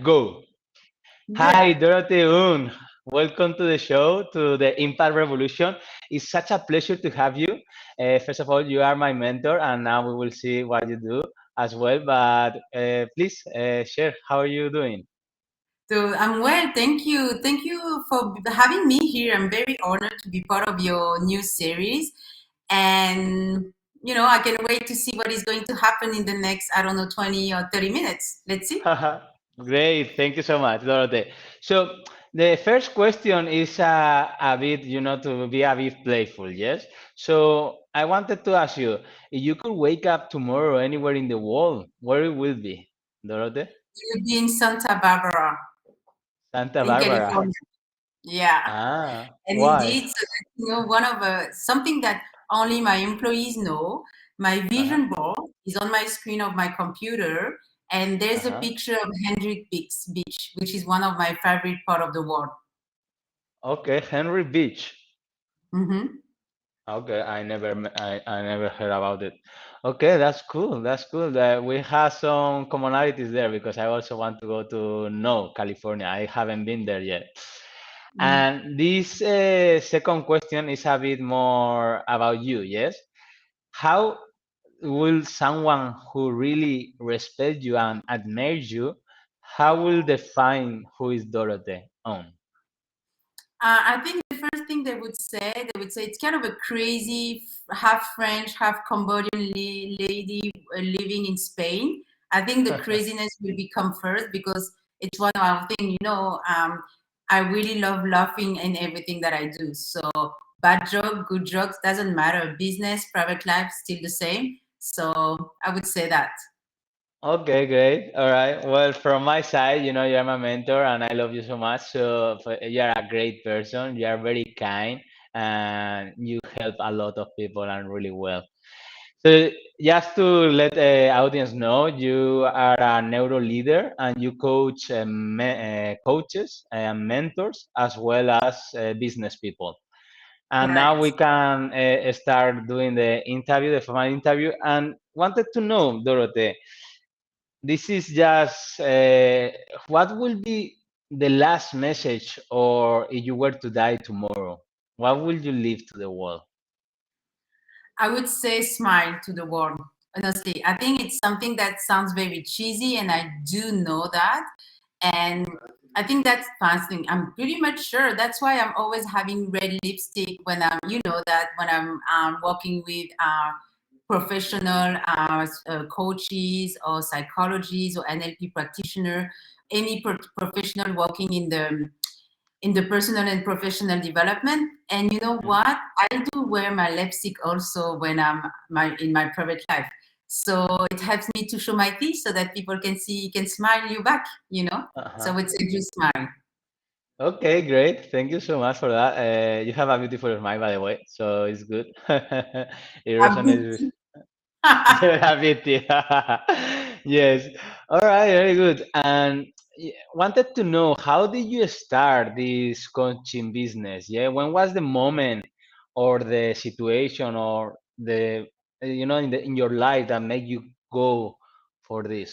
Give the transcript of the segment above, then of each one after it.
Go. Good. Hi, Dorothée Oung. Welcome to the show, to the Impact Revolution. It's such a pleasure to have you. First of all, you are my mentor, and now we will see what you do as well. But please share how are you doing? So I'm well. Thank you. Thank you for having me here. I'm very honored to be part of your new series. And, I can wait to see what is going to happen in the next, I don't know, 20 or 30 minutes. Let's see. Great. Thank you so much, Dorothée. So the first question is a bit, to be a bit playful, yes? So I wanted to ask you, if you could wake up tomorrow anywhere in the world, where it will be, Dorothée? You'll be in Santa Barbara Santa in Barbara. California. Yeah. And Why? indeed, so that, one of something that only my employees know, my Uh-huh. vision board is on my screen of my computer, and there's a Uh-huh. picture of Hendrik Beach, which is one of my favorite part of the world. Okay, Henry Beach. Hmm. Okay, I never heard about it. Okay, that's cool. That's cool. That we have some commonalities there because I also want to go to No, California. I haven't been there yet. And this second question is a bit more about you, yes? How will someone who really respects you and admires you, how will define who is Dorothy on? I think the first thing they would say it's kind of a crazy, half French, half Cambodian lady living in Spain. I think the craziness will become first because it's one of our thing. I really love laughing in everything that I do. So bad joke, good jokes doesn't matter. Business, private life, still the same. So I would say that. Okay, great. All right. Well, from my side, you're my mentor and I love you so much. So you're a great person. You are very kind and you help a lot of people and really well. So just to let the audience know, you are a neuro leader and you coach coaches and mentors as well as business people. And now we Correct. can start doing the interview, the formal interview. And wanted to know, Dorothée, this is just what will be the last message, or if you were to die tomorrow, what will you leave to the world? I would say smile to the world. Honestly, I think it's something that sounds very cheesy, and I do know that. And I think that's fascinating. I'm pretty much sure that's why I'm always having red lipstick when that when I'm working with professional coaches or psychologists or NLP practitioner, any professional working in the personal and professional development. And you know Mhm. what? I do wear my lipstick also when I'm in my private life. So it helps me to show my teeth so that people can smile you back, So Uh-huh. it's a good smile. Okay, great. Thank you so much for that. You have a beautiful smile, by the way, so it's good. It A big resonates with teeth. your ability. Yes. All right, very good. And wanted to know, how did you start this coaching business? Yeah, when was the moment or the situation or the in your life that made you go for this?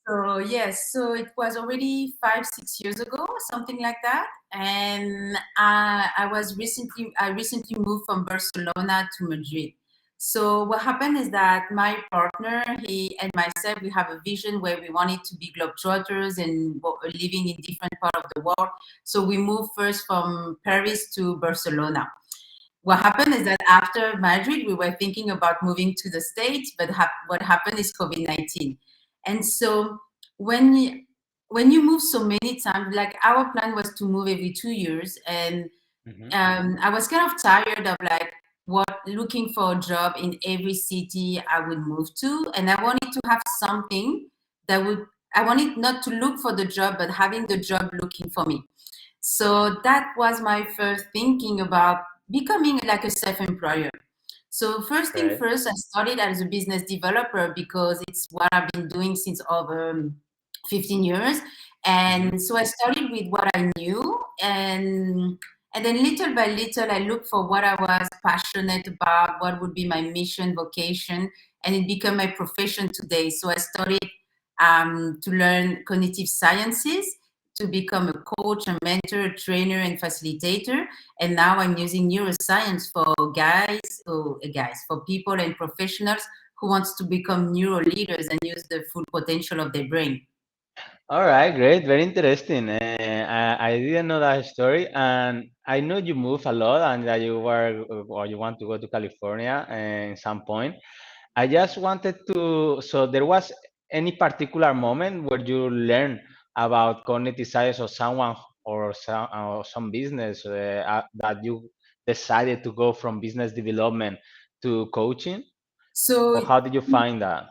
So yes, so it was already 5, 6 years ago, something like that. And I recently moved from Barcelona to Madrid. So what happened is that my partner, he and myself, we have a vision where we wanted to be globetrotters and living in different part of the world. So we moved first from Paris to Barcelona. What happened is that after Madrid, we were thinking about moving to the States, but what happened is COVID-19. And so when you, when you move so many times, like our plan was to move every 2 years, and Hmm. I was kind of tired of like what looking for a job in every city I would move to, and I wanted to have something that would. I wanted not to look for the job, but having the job looking for me. So that was my first thinking about becoming like a self-employer. So first thing Right. first, I started as a business developer because it's what I've been doing since over 15 years. Hmm. And so I started with what I knew, and then little by little I looked for what I was passionate about, what would be my mission, vocation, and it became my profession today. So I started to learn cognitive sciences, to become a coach, a mentor, a trainer, and facilitator. And now I'm using neuroscience for guys, for people and professionals who wants to become neuro leaders and use the full potential of their brain. All right, great, very interesting. I didn't know that story, and I know you move a lot, and that you were or you want to go to California in some point. I just wanted to. So there was any particular moment where you learn about cognitive science or someone or some business that you decided to go from business development to coaching, or So how did you find that?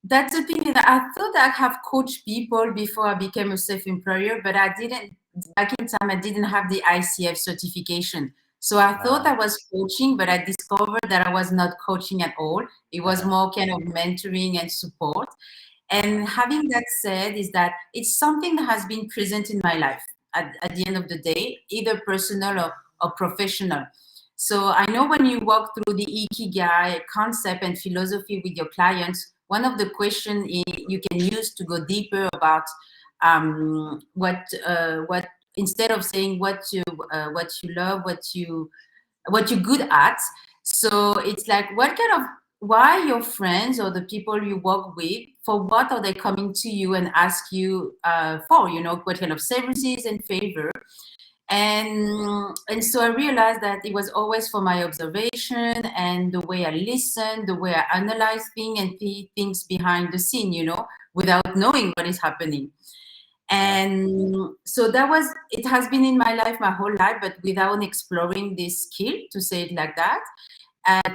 that's the thing. That I thought I have coached people before I became a self-employer, but I didn't. Back in time, I didn't have the ICF certification. So I thought Uh, I was coaching, but I discovered that I was not coaching at all. It was uh-huh, more kind of mentoring and support. uh-huh. And having that said, is that it's something that has been present in my life at the end of the day, either personal or professional. So I know when you walk through the Ikigai concept and philosophy with your clients, one of the questions you can use to go deeper about what instead of saying what you love, what you're good at. So it's like, what kind of, why your friends or the people you work with, for what are they coming to you and ask you for, what kind of services and favor. And so I realized that it was always for my observation and the way I listen, the way I analyze things and see things behind the scene, without knowing what is happening. Uh-huh. And so that was, it has been in my life my whole life, but without exploring this skill, to say it like that,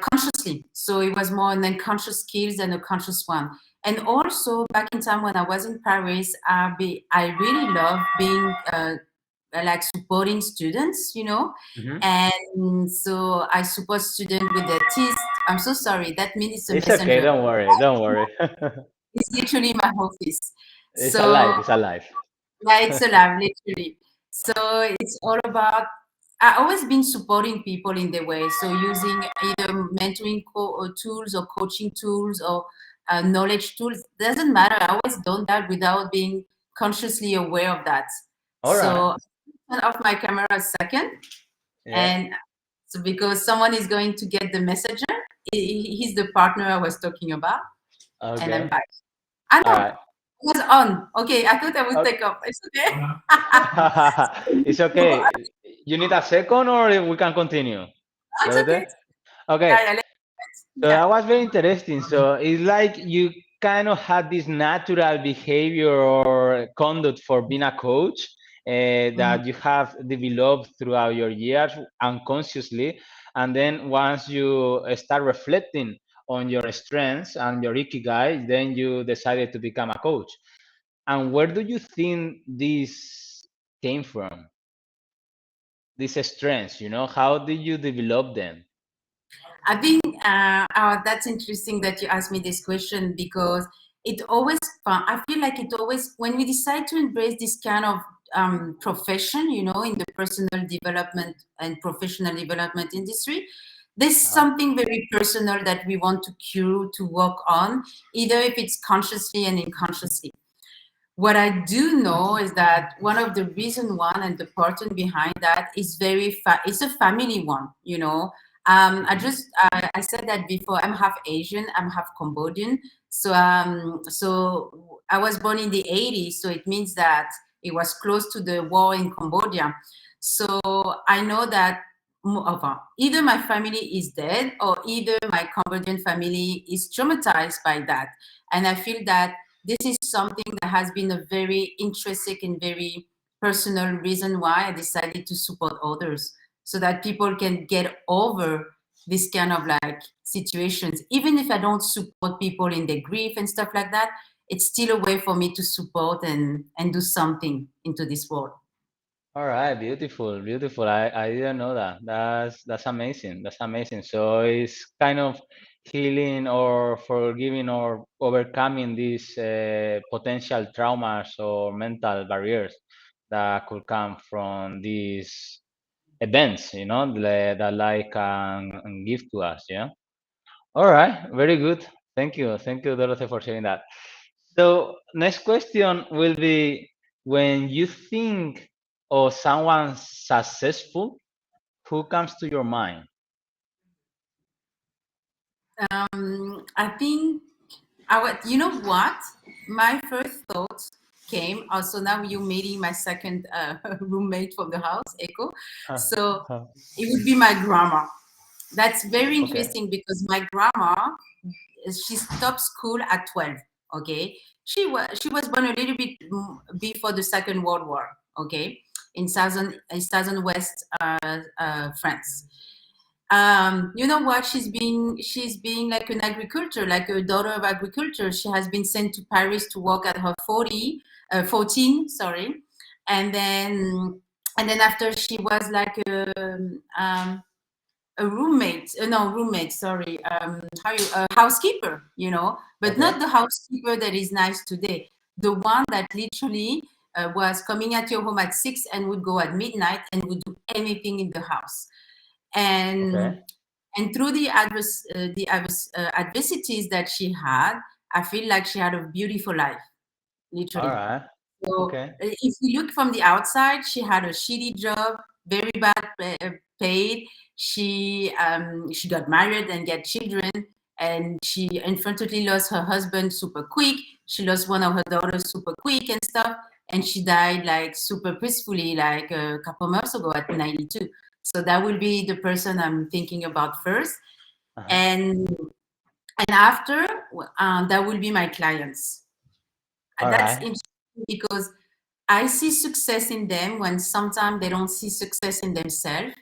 consciously. So it was more an unconscious skills than a conscious one. And also back in time when I was in Paris, I really love being like supporting students, Hmm. and so I support students with their teeth. I'm so sorry, that means it's a It's okay. messenger. Don't worry. Don't worry. It's literally my office. It's So alive. It's alive. yeah, it's a lab, literally. So it's all about, I always been supporting people in the way. So using either mentoring tools or coaching tools or knowledge tools, doesn't matter. I always done that without being consciously aware of that. All right. So turn off my camera a second. Yeah. And so because someone is going to get the messenger, he's the partner I was talking about. And I'm Okay. back. I All know, right. it was on. Okay, I thought I would Okay. take off. It's okay. It's okay. You need a second, or we can continue, Oh, it's okay. Dorothée? Okay. Yeah, yeah, So yeah. that was very interesting. So it's like you kind of had this natural behavior or conduct for being a coach Mhm. that you have developed throughout your years unconsciously. And then once you start reflecting on your strengths and your ikigai, then you decided to become a coach. And where do you think this came from? These strengths, how did you develop them? I think that's interesting that you asked me this question because it always, I feel like it always, when we decide to embrace this kind of profession, in the personal development and professional development industry, there's Uh-huh. something very personal that we want to cure, to work on, either if it's consciously and unconsciously. What I do know is that one of the reason one and the pattern behind that is it's a family one, Mhm. I said that before. I'm half Asian, I'm half Cambodian. So I was born in the 80s, so it means that it was close to the war in Cambodia. So I know that either my family is dead or either my Cambodian family is traumatized by that. And I feel that this is something that has been a very intrinsic and very personal reason why I decided to support others, so that people can get over this kind of like situations. Even if I don't support people in their grief and stuff like that, it's still a way for me to support and do something into this world. All right, beautiful, beautiful. I didn't know that. That's amazing. That's amazing. So it's kind of healing or forgiving or overcoming these potential traumas or mental barriers that could come from these events, that life can give to us. Yeah. All right, very good. Thank you, Dorothy, for sharing that. So next question will be, when you think of someone successful, who comes to your mind? I think I would, you know what? My first thought came also now you meeting my second roommate from the house, Echo. Huh, So huh. it would be my grandma. That's very Okay. interesting because my grandma, she stopped school at 12. Okay, she was born a little bit before the Second World War. Okay, in southern west France. You know what? She's being like an agriculture, like a daughter of agriculture. She has been sent to Paris to work at her 14, sorry, and then after she was like a roommate, no roommate, sorry, a housekeeper, but Okay. not the housekeeper that is nice today. The one that literally was coming at your home at 6 and would go at midnight and would do anything in the house. Okay. And through adversities that she had, I feel like she had a beautiful life, All literally. right. So Okay. if you look from the outside, she had a shitty job, very bad paid. She got married and get children, and she unfortunately lost her husband super quick. She lost one of her daughters super quick and stuff, and she died like super peacefully, like a couple months ago at 92. So that will be the person I'm thinking about first, Uh-huh. and after that will be my clients. All That's right. interesting because I see success in them when sometimes they don't see success in themselves,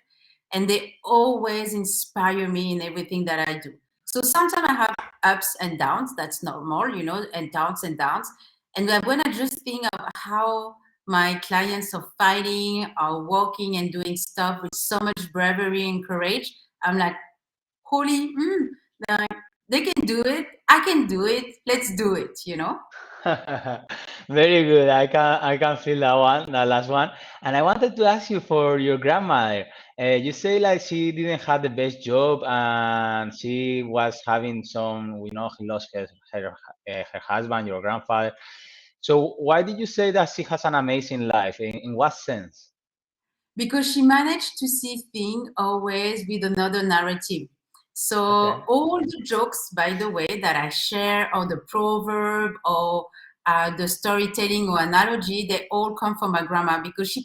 and they always inspire me in everything that I do. So sometimes I have ups and downs, that's normal, and downs and downs. And then when I just think of how my clients are fighting, are walking and doing stuff with so much bravery and courage, I'm like, holy, like, they can do it. I can do it. Let's do it. Very good. I can feel that one, that last one. And I wanted to ask you for your grandmother. You say like she didn't have the best job and she was having some, we know he lost her husband, your grandfather. So why did you say that she has an amazing life? In what sense? Because she managed to see things always with another narrative. So Okay. all the jokes, by the way, that I share, or the proverb, or the storytelling or analogy, they all come from my grandma because she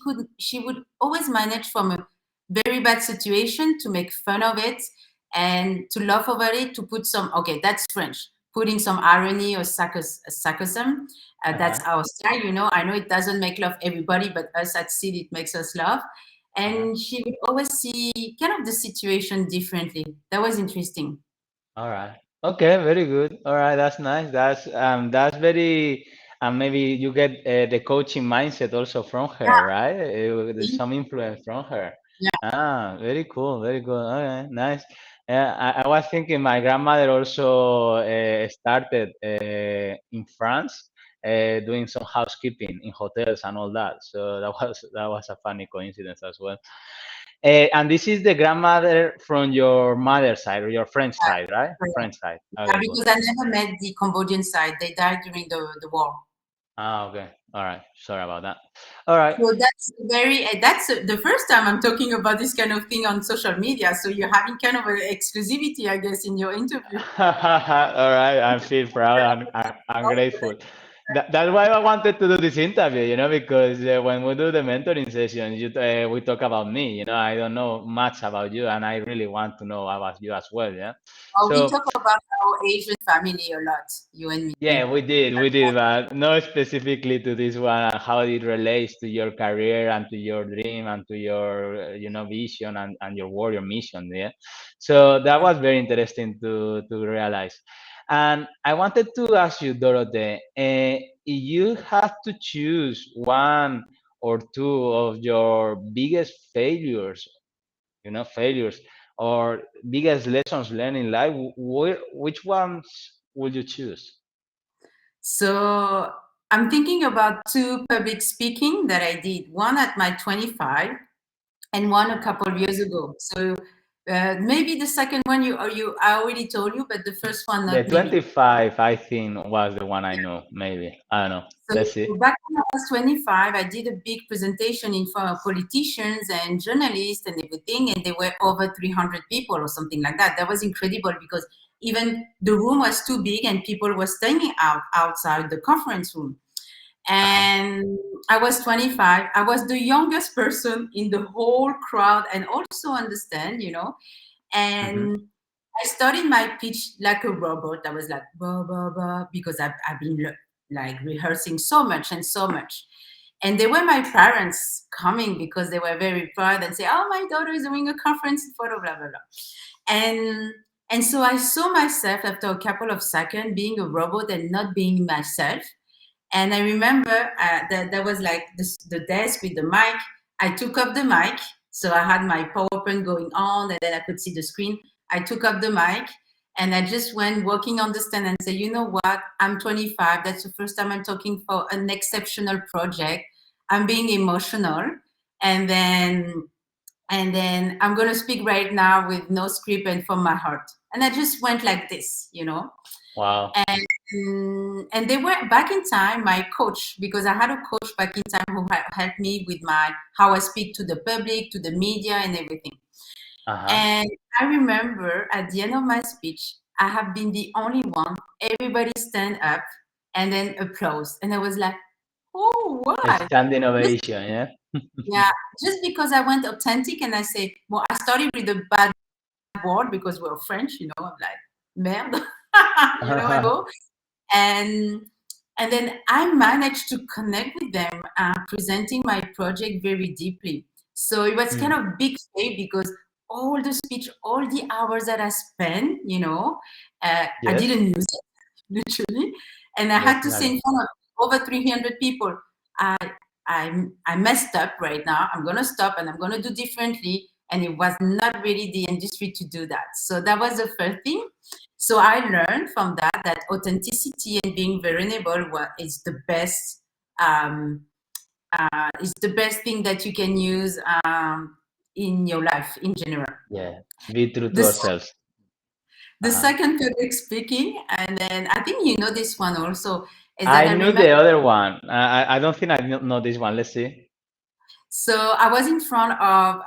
would always manage from a very bad situation to make fun of it and to laugh over it, to put some, okay, that's French, putting some irony or sarcasm. That's Uh-huh. our style. I know it doesn't make laugh everybody, but us at Seed, it makes us laugh. Uh-huh. And she would always see kind of the situation differently. That was interesting. All right. Okay, very good. All right, that's nice. That's very maybe you get the coaching mindset also from her, right? There's some influence from her. Yeah. Ah, very cool, very good. Okay, nice. Yeah, I was thinking my grandmother also started in France doing some housekeeping in hotels and all that. So that was a funny coincidence as well. And this is the grandmother from your mother's side or your French side, right? Correct. French side. Yeah, Okay, cool. because I never met the Cambodian side. They died during the war. Ah, okay. All right. Sorry about that. All right. So that's the first time I'm talking about this kind of thing on social media. So you're having kind of an exclusivity, I guess, in your interview. All right. I feel proud and I'm grateful. That's why I wanted to do this interview, because when we do the mentoring sessions, we talk about me. I don't know much about you, and I really want to know about you as well. Yeah. We So talk about our Asian family a lot, you and yeah, me. we did, but not specifically to this one and how it relates to your career and to your dream and to your, vision and your warrior mission. Yeah. So that was very interesting to realize. And I wanted to ask you, Dorothée, if you have to choose one or two of your biggest failures or biggest lessons learned in life, which ones would you choose? So I'm thinking about two public speaking that I did, one at my 25 and one a Uh-huh. couple of years ago. So Maybe the second one you I already told you, but the first one not The maybe. 25, I think, was the one I know. Maybe. I don't know. So Let's see. back when I was 25, I did a big presentation in front of politicians and journalists and everything, and there were over 300 people or something like that. That was incredible because even the room was too big and people were standing outside the conference room. Uh-huh. And I was 25. I was the youngest person in the whole crowd, and also understand, Mm-hmm. and I started my pitch like a robot. I was like, blah, blah, blah, because I've been like rehearsing so much and so much. And they were my parents coming because they were very proud and say, oh, my daughter is doing a conference in photo, blah, blah, blah. And and so I saw myself after a couple of seconds being a robot and not being myself. And I remember that there was like the desk with the mic. I took up the mic. So I had my PowerPoint going on and then I could see the screen. I took up the mic and I just went walking on the stand and said, you know what? I'm 25. That's the first time I'm talking for an exceptional project. I'm being emotional. And then I'm going to speak right now with no script and from my heart. And I just went like this. Wow. And they were back in time my coach, because I had a coach back in time who helped me with my how I speak to the public, to the media, and everything. Uh-huh. And I remember at the end of my speech, I have been the only one. Everybody stand up and then applause, and I was like, "Oh, A why?" standing Just, ovation, yeah? yeah, just because I went authentic and I say, "Well, I started with a bad word because we're French, I'm like, merde, and go." and and then I managed to connect with them, presenting my project very deeply. So it was kind Mm. of big faith because all the speech, all the hours that I spent, I Yes, didn't use it literally, and I had to say definitely. in front of over 300 people, I I messed up right now. I'm gonna stop and I'm gonna do differently. And it was not really the industry to do that. So that was the first thing. So I learned from that authenticity and being vulnerable is the best thing that you can use in your life in general. Yeah. Be true to The, ourselves. the Uh-huh. second public speaking, and then I think you know this one also, is that I I knew remember. the other one. I don't think I know this one. Let's see. So I was in front of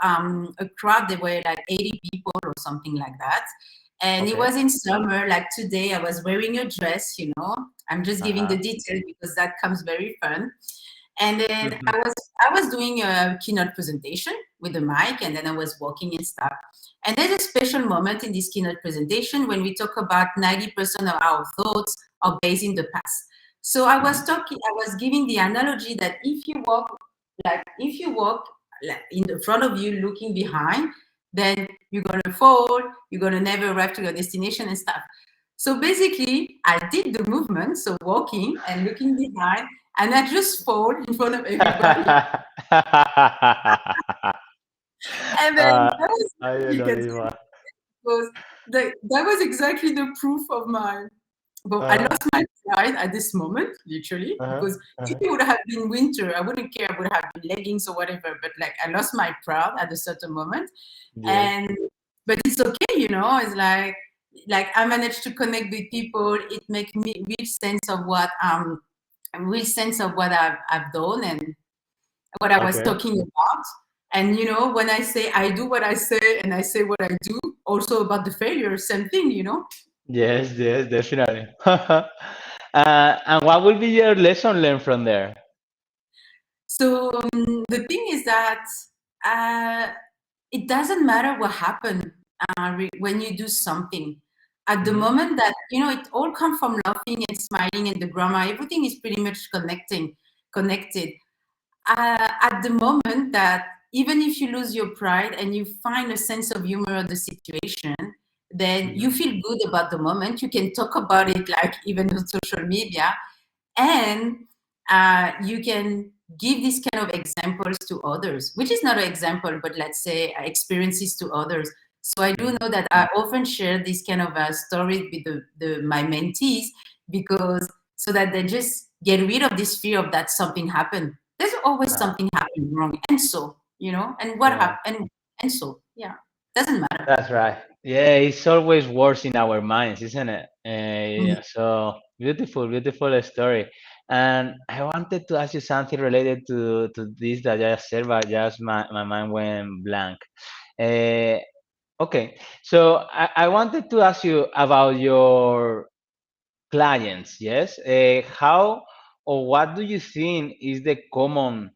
a crowd. There were like 80 people or something like that. And it Okay. was in summer, like today, I was wearing a dress. I'm just giving the Uh-huh. detail because that comes very fun. And then Mhm. I was doing a keynote presentation with the mic, and then I was walking and stuff. And there's a special moment in this keynote presentation when we talk about 90% of our thoughts are based in the past. So I was Mhm. talking, I was giving the analogy that if you walk like in the front of you looking behind, then you're gonna fall, you're gonna never arrive to your destination and stuff. So basically I did the movement, so walking and looking behind, and I just fall in front of everybody. And then uh, that was I don't you know can this see one. because that was exactly the proof of my. But I Uh, lost my pride at this moment, literally, uh-huh. because if Uh-huh. it would have been winter, I wouldn't care. I would have been leggings or whatever. But like, I lost my pride at a certain moment, Yes. and but it's okay. It's like I managed to connect with people. It makes me real sense of what I've done and what I was Okay. talking about. And when I say I do what I say and I say what I do, also about the failure, same thing. Yes, yes, definitely. And what will be your lesson learned from there? So the thing is that uh, it doesn't matter what happened when you do something. At the Hmm. moment that it all comes from laughing and smiling and the grammar, everything is pretty much connected. At the moment that even if you lose your pride and you find a sense of humor of the situation, then you Hmm. feel good about the moment. You can talk about it like even on social media, and you can give these kind of examples to others, which is not an example, but let's say experiences to others. So I do Hmm. know that I often share these kind of stories with my mentees, because so that they just get rid of this fear of that something happened. There's always Uh, something happened wrong, and so and what yeah. happened, and so yeah. Doesn't matter. That's right. Yeah, it's always worse in our minds, isn't it? Mhm. Yeah, so beautiful, beautiful story. And I wanted to ask you something related to this that I just said, but just my mind went blank. Uh, okay, so I wanted to ask you about your clients, yes? How or what do you think is the common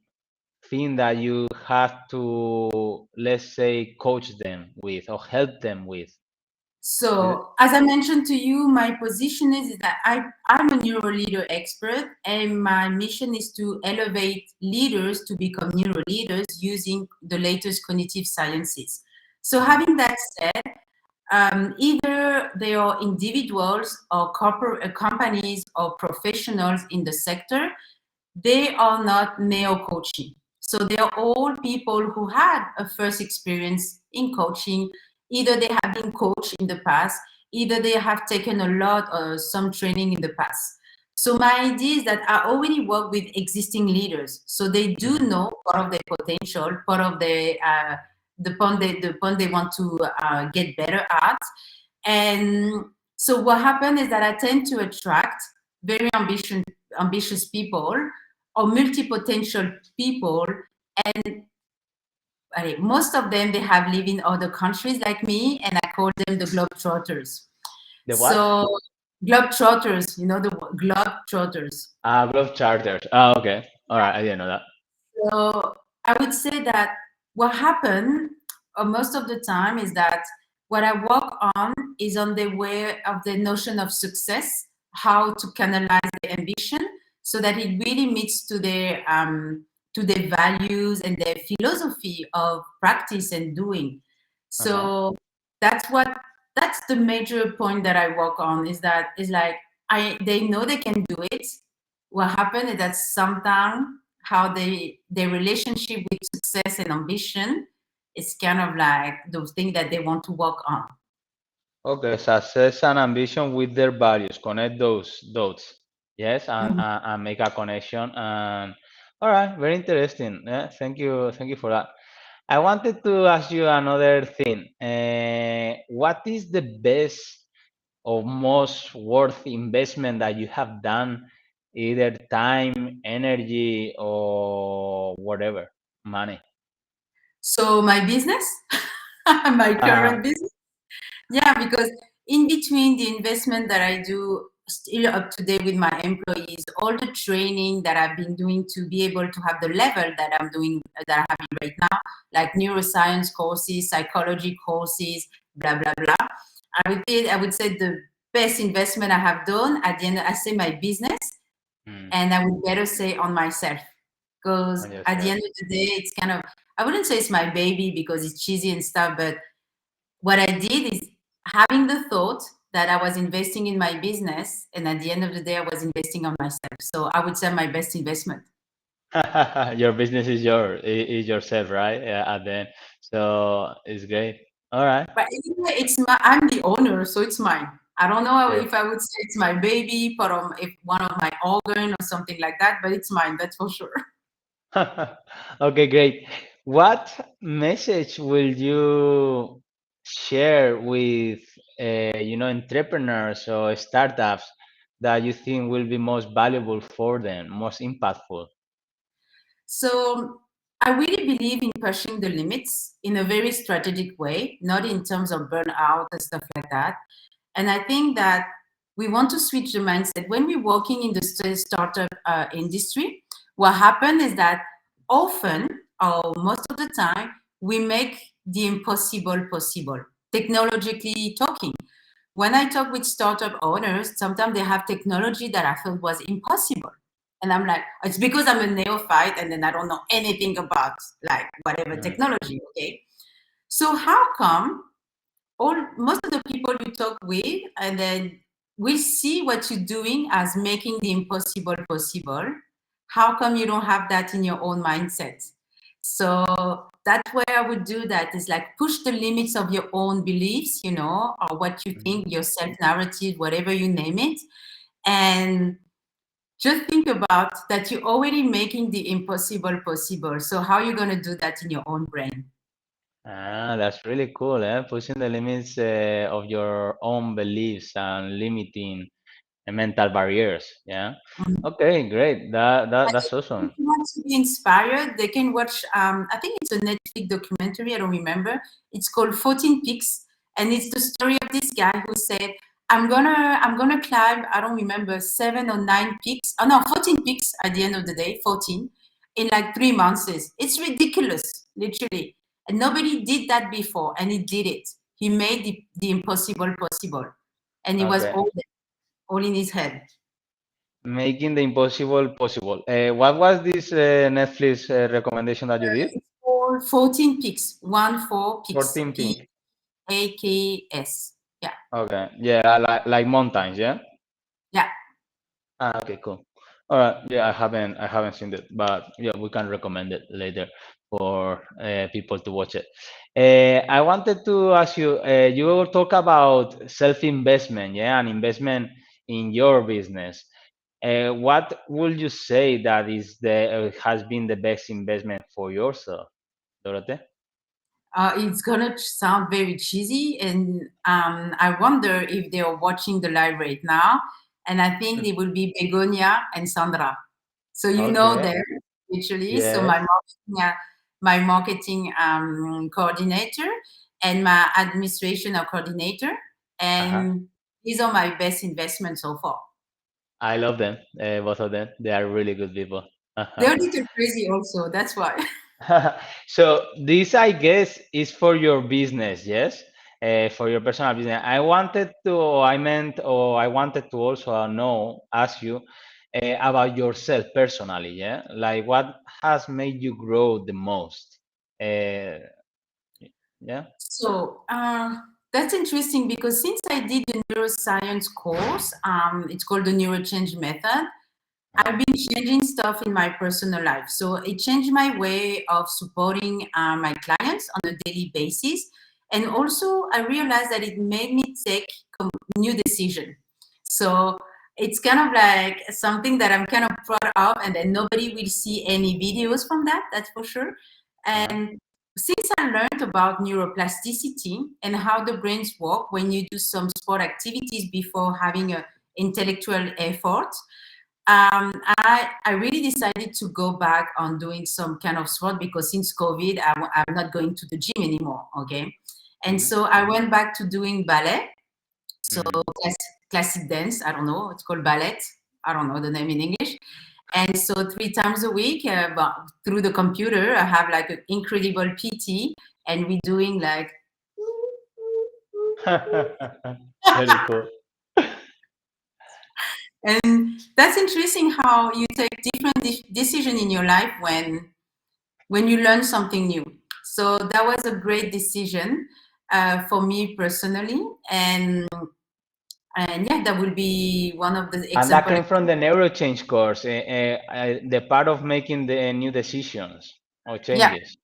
thing that you have to, let's say, coach them with or help them with? So, as I mentioned to you, my position is that I'm a neuro leader expert, and my mission is to elevate leaders to become neuro leaders using the latest cognitive sciences. So, Mhm. having that said, either they are individuals or corporate companies or professionals in the sector, they are not neo coaching. So they are all people who had a first experience in coaching. Either they have been coached in the past, either they have taken a lot or some training in the past. So my idea is that I already work with existing leaders, so they do Mhm. know part of their potential, part of the point they want to get better at. And so what happened is that I tend to attract very ambitious people or multi-potential people, and most of them they have lived in other countries like me, and I call them the globetrotters. The what? So globetrotters, the globetrotters. Glove charters. Ah, okay. All right. I didn't know that. So I would say that what happened most of the time is that what I work on is on the way of the notion of success, how to canalize the ambition so that it really meets to their values and their philosophy of practice and doing. Uh-huh. So that's what that's the major point that I work on is that is like I they know they can do it. What happened is that sometimes how their relationship with success and ambition is kind of like those things that they want to work on. Okay. Success and ambition with their values. Connect those dots. Yes, Mhm. and make a connection. And all right, very interesting. Yeah, thank you for that. I wanted to ask you another thing. What is the best or most worth investment that you have done, either time, energy, or whatever, money? So my business, my Uh-huh. current business. Yeah, because in between the investment that I do, still up to date with my employees, all the training that I've been doing to be able to have the level that I'm doing, that I'm having right now, like neuroscience courses, psychology courses, blah blah blah. I would say the best investment I have done at the end, I say my business, Mm, and I would better say on myself, because on at the yourself. end of the day, it's kind of, I wouldn't say it's my baby because it's cheesy and stuff, but what I did is having the thought that I was investing in my business, and at the end of the day, I was investing on myself. So I would say my best investment. Your business is is yourself, right? Yeah, at the end. So it's great. All right. But anyway, I'm the owner, so it's mine. I don't know Yeah. if I would say it's my baby, but if one of my organ or something like that, but it's mine, that's for sure. Okay, great. What message will you share with entrepreneurs or startups that you think will be most valuable for them, most impactful? So I really believe in pushing the limits in a very strategic way, not in terms of burnout and stuff like that. And I think that we want to switch the mindset. When we're working in the startup industry, what happens is that often, or most of the time, we make the impossible possible, technologically talking. When I talk with startup owners, sometimes they have technology that I felt was impossible. And I'm like, it's because I'm a neophyte and then I don't know anything about like whatever Mhm. technology. Okay. So how come all most of the people you talk with and then will see what you're doing as making the impossible possible? How come you don't have that in your own mindset? So that's where I would do that is like push the limits of your own beliefs, or what you Mhm. think, your self narrative, whatever you name it, and just think about that you're already making the impossible possible. So how are you going to do that in your own brain? Ah, that's really cool, eh? Pushing the limits of your own beliefs and limiting mental barriers. Yeah. Okay, great. That's If awesome. you want to be inspired, they can watch. I think it's a Netflix documentary. I don't remember. It's called 14 Peaks, and it's the story of this guy who said, I'm gonna climb. I don't remember 7 or 9 peaks. Oh no, 14 peaks at the end of the day. 14 in like 3 months. It's ridiculous, literally, and nobody did that before, and he did it. He made the impossible possible, and it was Okay. all in his head. Making the impossible possible. What was this Netflix recommendation that you did? It's called 14 Peaks, 14 Peaks, 14 Pink. P-A-K-S. Yeah, Okay. Yeah, like mountains, yeah? yeah. Ah, okay, cool. All right. Yeah, I haven't seen it, but yeah, we can recommend it later for people to watch it. I wanted to ask you, you talk about self-investment, yeah, and investment in your business. What would you say that is the has been the best investment for yourself, Dorothy? It's gonna sound very cheesy, and I wonder if they are watching the live right now. And I think they will be Begonia and Sandra. So you know Okay. them literally. So Yes. my marketing coordinator and my administration coordinator, Uh-huh. and these are my best investments so far. I love them, both of them. They are really good people. They're a little crazy also. That's why. So this, I guess, is for your business, yes? For your personal business. I wanted to also know, ask you about yourself personally, yeah? Like what has made you grow the most? Uh, yeah? So that's interesting because since I did the neuroscience course, it's called the Neurochange Method. Uh-huh. I've been changing stuff in my personal life. So it changed my way of supporting my clients on a daily basis. And also, I realized that it made me take new decision. So it's kind of like something that I'm kind of proud of, and then nobody will see any videos from that. That's for sure. Uh-huh. And since I learned about neuroplasticity and how the brains work when you do some sport activities before having a intellectual effort, I really decided to go back on doing some kind of sport because since COVID, I'm not going to the gym anymore. Okay. And Mm-hmm. so I went back to doing ballet. So Mm-hmm. classic dance, I don't know, it's called ballet. I don't know the name in English. And so 3 times a week, but through the computer, I have like an incredible PT, and we're doing like, Very cool. and that's interesting how you take different decision in your life when you learn something new. So that was a great decision for me personally, and yeah, that will be one of the And that example. came from the neuro change course, the part of making the new decisions or Yeah. changes.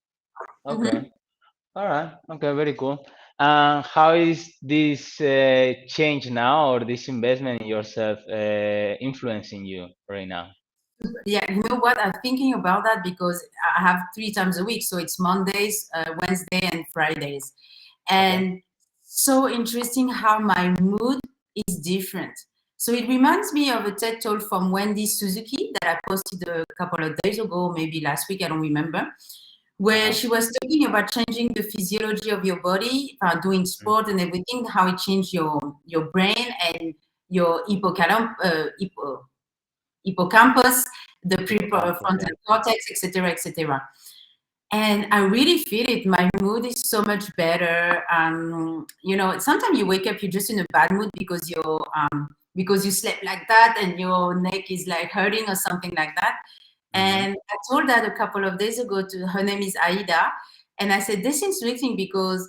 Okay. Mhm. All right. Okay. Very cool. How is this change now or this investment in yourself influencing you right now? Yeah, you know what? I'm thinking about that because I have 3 times a week. So it's Mondays, Wednesday, and Fridays. Okay. And so interesting how my mood is different. So it reminds me of a TED talk from Wendy Suzuki that I posted a couple of days ago, maybe last week, I don't remember, where Uh-huh. she was talking about changing the physiology of your body, doing Mhm. sport and everything, how it changed your brain and your hippocampus, the Hippocampus. prefrontal Yeah. cortex, etc., etc. And I really feel it. My mood is so much better. Sometimes you wake up, you're just in a bad mood because you slept like that and your neck is like hurting or something like that. Mm-hmm. And I told that a couple of days ago to her name is Aida, and I said this is interesting because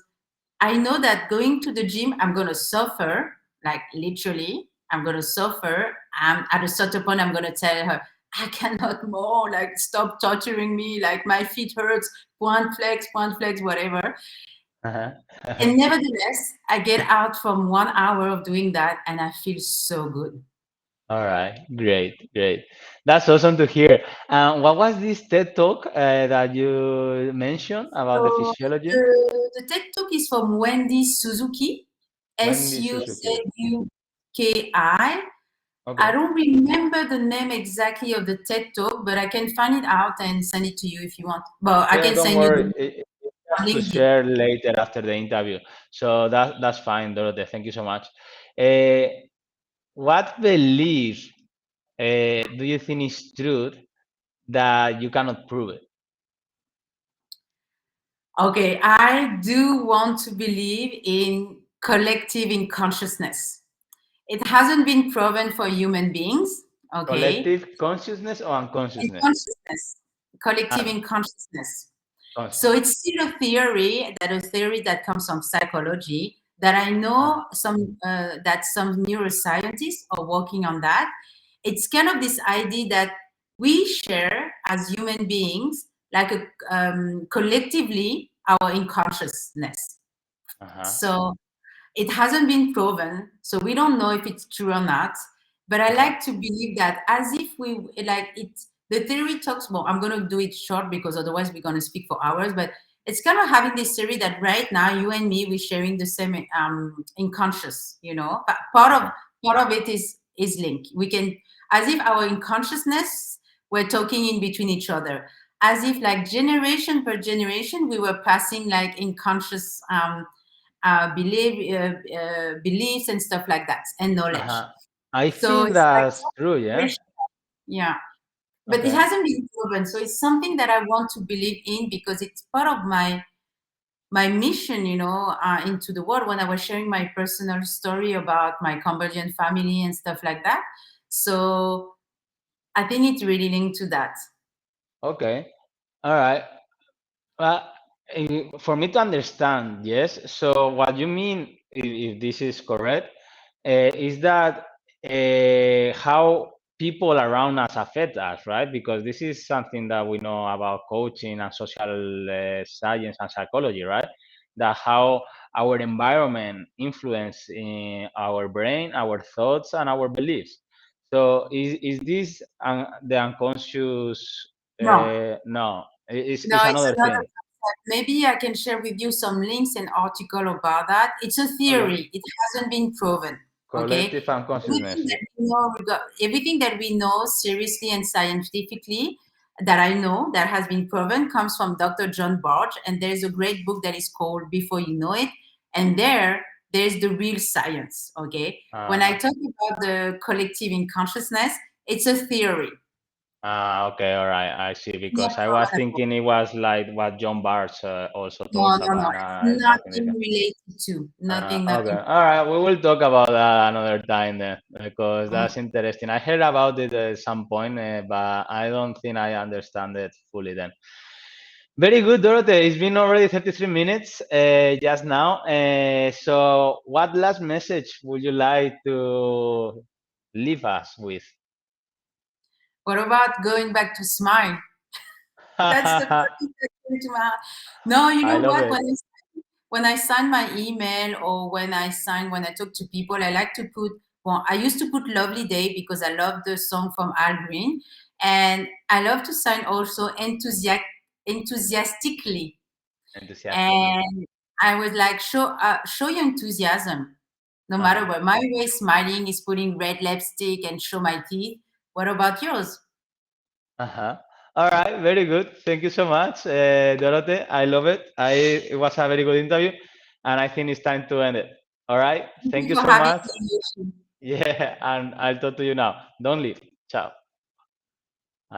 I know that going to the gym, I'm going to suffer, like literally, I'm going to suffer. At a certain point, I'm going to tell her, I cannot more, like, stop torturing me, like, my feet hurts, point flex, whatever. Uh-huh. And nevertheless, I get out from 1 hour of doing that and I feel so good. All right, great, great. That's awesome to hear. What was this TED talk that you mentioned about the So physiology? the TED Talk is from Wendy Suzuki, Wendy Suzuki. Suzuki. I Okay. don't remember the name exactly of the TED Talk, but I can find it out and send it to you if you want. Well, I Yeah, can don't send you the worry. link It's on just to LinkedIn. share later after the interview. So that's fine, Dorothée. Thank you so much. Uh, what belief do you think is true that you cannot prove it? Okay, I do want to believe in collective in consciousness. It hasn't been proven for human beings, okay? Collective consciousness or In unconsciousness? consciousness, collective Ah, in consciousness. So consciousness. it's still a theory that comes from psychology that I know Ah, that some neuroscientists are working on that. It's kind of this idea that we share as human beings, like collectively, our unconsciousness. uh-huh, So it hasn't been proven, so we don't know if it's true or not. But I uh-huh, like to believe that as if we like it. The theory talks more. I'm going to do it short because otherwise we're going to speak for hours. But it's kind of having this theory that right now you and me we're sharing the same unconscious. But uh-huh, part of it is linked. We can as if our unconsciousness we're talking in between each other, as if like generation per generation we were passing like unconscious beliefs and stuff like that, and knowledge. uh-huh. I So think it's like that's true, yeah. generation, yeah, but it Okay. hasn't been proven. So it's something that I want to believe in because it's part of my mission, into the world. When I was sharing my personal story about my Cambodian family and stuff like that, so I think it's really linked to that. Okay. All right. Well, for me to understand, yes. So what you mean, if this is correct, is that how people around us affect us, right? Because this is something that we know about coaching and social science and psychology, right? That how our environment influence in our brain, our thoughts, and our beliefs. So is this the unconscious? No, No, no, it's it's another another thing. concept. Maybe I can share with you some links and article about that. It's a Okay. theory. It hasn't been proven. Okay. Collective unconsciousness. Everything that we know seriously and scientifically that I know that has been proven comes from Dr. John Barge, and there's a great book that is called Before You Know It, and there's the real science. Okay. When I Uh, talk about the collective in consciousness, it's a theory. okay, all right, I see. Not Because I was proven at all. thinking it was like what John Barnes also No, talks no, no. about. It's It's something nothing different. related to. Nothing, Okay, nothing. all right, we will talk about that another time then, because Mm. that's interesting. I heard about it at some point, but I don't think I understand it fully then. Very good, Dorothy. It's been already 33 minutes just now. So, what last message would you like to leave us with? What about going back to smile? That's the first thing that came to my heart. No, you I know love what? it. When I sign my email or when I talk to people, I like to put, well, I used to put Lovely Day because I love the song from Al Green. And I love to sign also enthusiastically. Enthusiastically. And I was like, show your enthusiasm. No matter Uh-huh. what. My way smiling is putting red lipstick and show my teeth. What about yours? Uh-huh. All right, very good. Thank you so much, Dorothy. I love it. It was a very good interview, and I think it's time to end it. All right. Thank Thank you you for so having much. me. Yeah, and I'll talk to you now. Don't leave. Ciao.